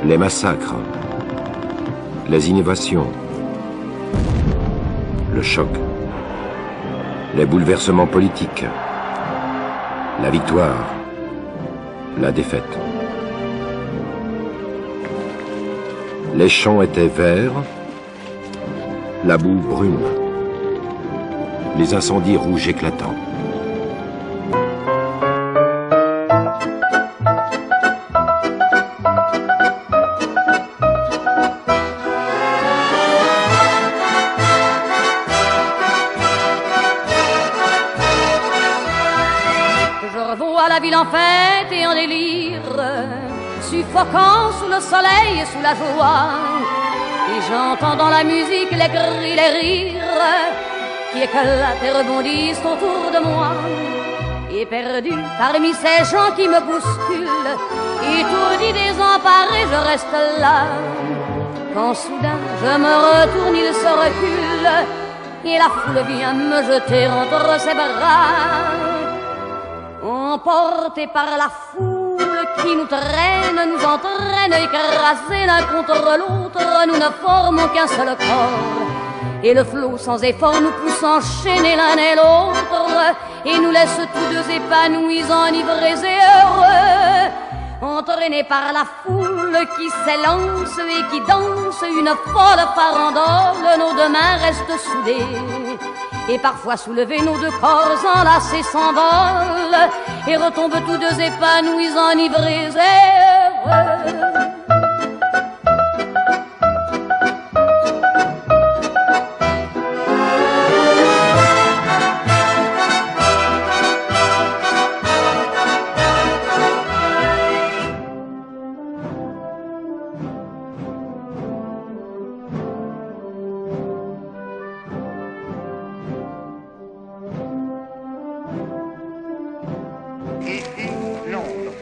Les massacres, les innovations, le choc, les bouleversements politiques, la victoire, la défaite. Les champs étaient verts, la boue brune, les incendies rouges éclatants. La ville en fête et en délire, suffocant sous le soleil et sous la joie. Et j'entends dans la musique les cris, les rires qui éclatent et rebondissent autour de moi. Et perdu parmi ces gens qui me bousculent, étourdi, désemparé, je reste là. Quand soudain je me retourne, il se recule et la foule vient me jeter entre ses bras. Emportés par la foule qui nous traîne, nous entraîne, écrasés l'un contre l'autre, nous ne formons qu'un seul corps. Et le flot sans effort nous pousse enchaîner l'un et l'autre, et nous laisse tous deux épanouis, enivrés et heureux. Entraînés par la foule qui s'élance et qui danse une folle farandole, nos deux mains restent soudées. Et parfois soulevés, nos deux corps enlacés s'envolent et retombent tous deux épanouis, enivrés et heureux.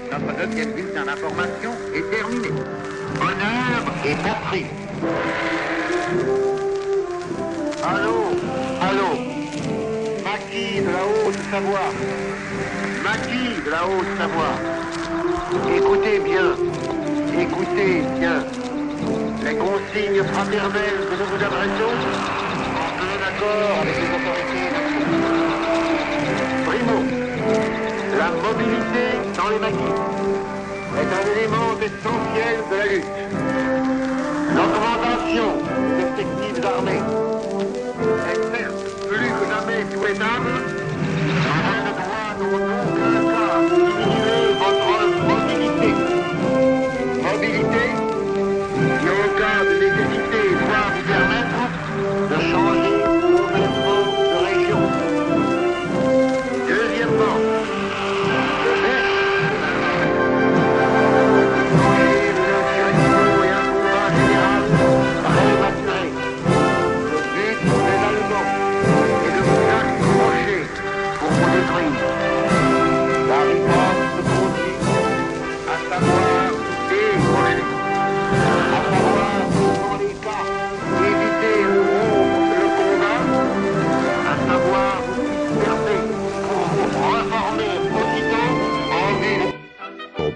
Notre deuxième bulletin d'information est terminé. Honneur et patrie. Allô, allô. Maquis de la Haute-Savoie. Maquis de la Haute-Savoie. Écoutez bien. Écoutez bien. Les consignes fraternelles que nous vous adressons en plein accord avec les autorités nationales. Primo. La mobilité dans les maquis est un élément essentiel de la lutte. L'augmentation des effectifs armés est certes plus que jamais souhaitable, mais elle ne doit en aucun cas diminuer votre mobilité. Mobilité qui, en cas de nécessité, doit vous permettre de changer complètement de région. Deuxièmement,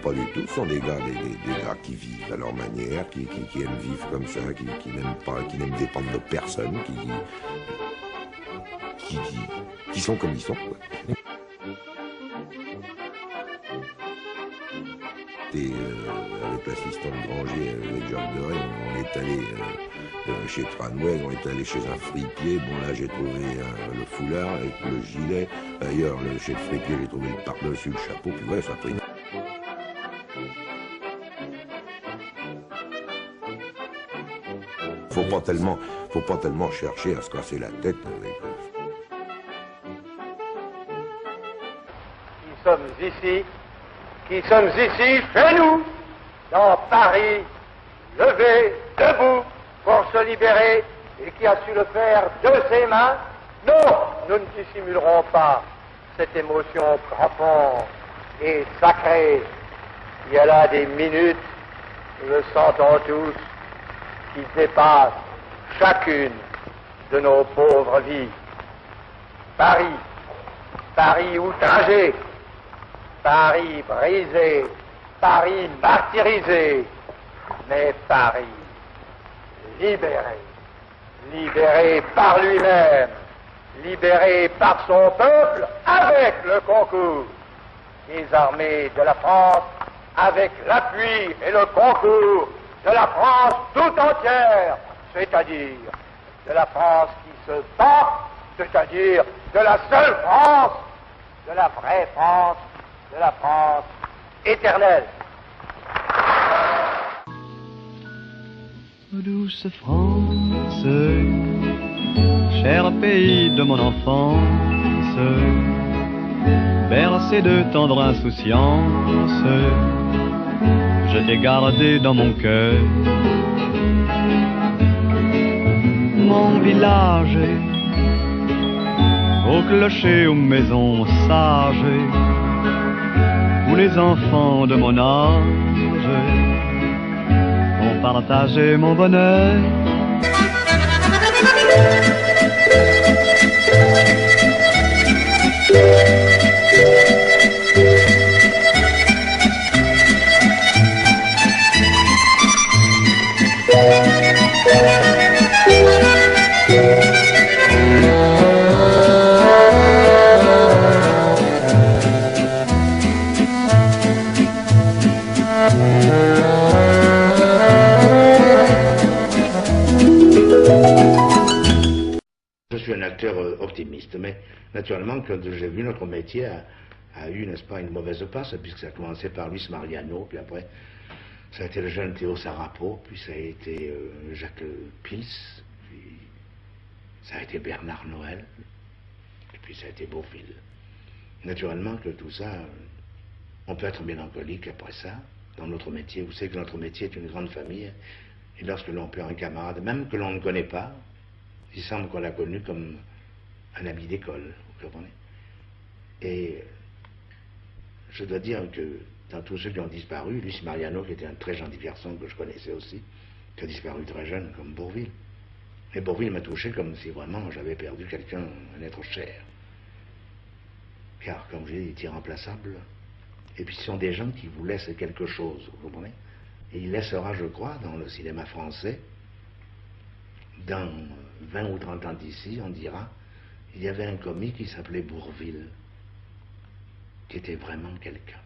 pas du tout, ce sont des gars qui vivent à leur manière, qui aiment vivre comme ça, qui n'aiment dépendre de personne, qui sont comme ils sont, quoi. Et avec l'assistant de Granger, avec Jacques Deray, on est allé chez Tranway, on est allé chez un fripier. Bon, là j'ai trouvé le foulard avec le gilet. Ailleurs, chez le fripier, j'ai trouvé le par-dessus, le chapeau, puis voilà, ça a pris. Faut pas tellement chercher à se casser la tête avec. Qui sommes ici chez nous, dans Paris, levés, debout, pour se libérer, et qui a su le faire de ses mains. Non, nous ne dissimulerons pas cette émotion frappante et sacrée. Il y a là des minutes, nous le sentons tous, qui dépassent chacune de nos pauvres vies. Paris, Paris outragé, Paris brisé, Paris martyrisé, Mais Paris, libéré, libéré par lui-même, libéré par son peuple, avec le concours des armées de la France, avec l'appui et le concours de la France tout entière, c'est-à-dire de la France qui se bat, c'est-à-dire de la seule France, de la vraie France, de la France éternelle. Douce France, cher pays de mon enfance, bercé de tendre insouciance, je t'ai gardé dans mon cœur. Mon village, au clocher, aux maisons sages, où les enfants de mon âge ont partagé mon bonheur. Je suis un acteur optimiste, mais naturellement, quand j'ai vu notre métier a eu, n'est-ce pas, une mauvaise passe, puisque ça a commencé par Luis Mariano, puis après, ça a été le jeune Théo Sarapo, puis ça a été Jacques Pils, puis ça a été Bernard Noël, et puis ça a été Bourvil. Naturellement que tout ça, on peut être mélancolique après ça, dans notre métier. Vous savez que notre métier est une grande famille, et lorsque l'on perd un camarade, même que l'on ne connaît pas, il semble qu'on l'a connu comme un ami d'école, vous comprenez? Et je dois dire que dans tous ceux qui ont disparu, Luis Mariano, qui était un très gentil garçon que je connaissais aussi, qui a disparu très jeune, comme Bourvil. Mais Bourvil m'a touché comme si vraiment j'avais perdu quelqu'un, un être cher. Car, comme je dis, il est irremplaçable. Et puis ce sont des gens qui vous laissent quelque chose, vous comprenez? Et il laissera, je crois, dans le cinéma français, dans 20 ou 30 ans d'ici, on dira, il y avait un comique qui s'appelait Bourvil, qui était vraiment quelqu'un.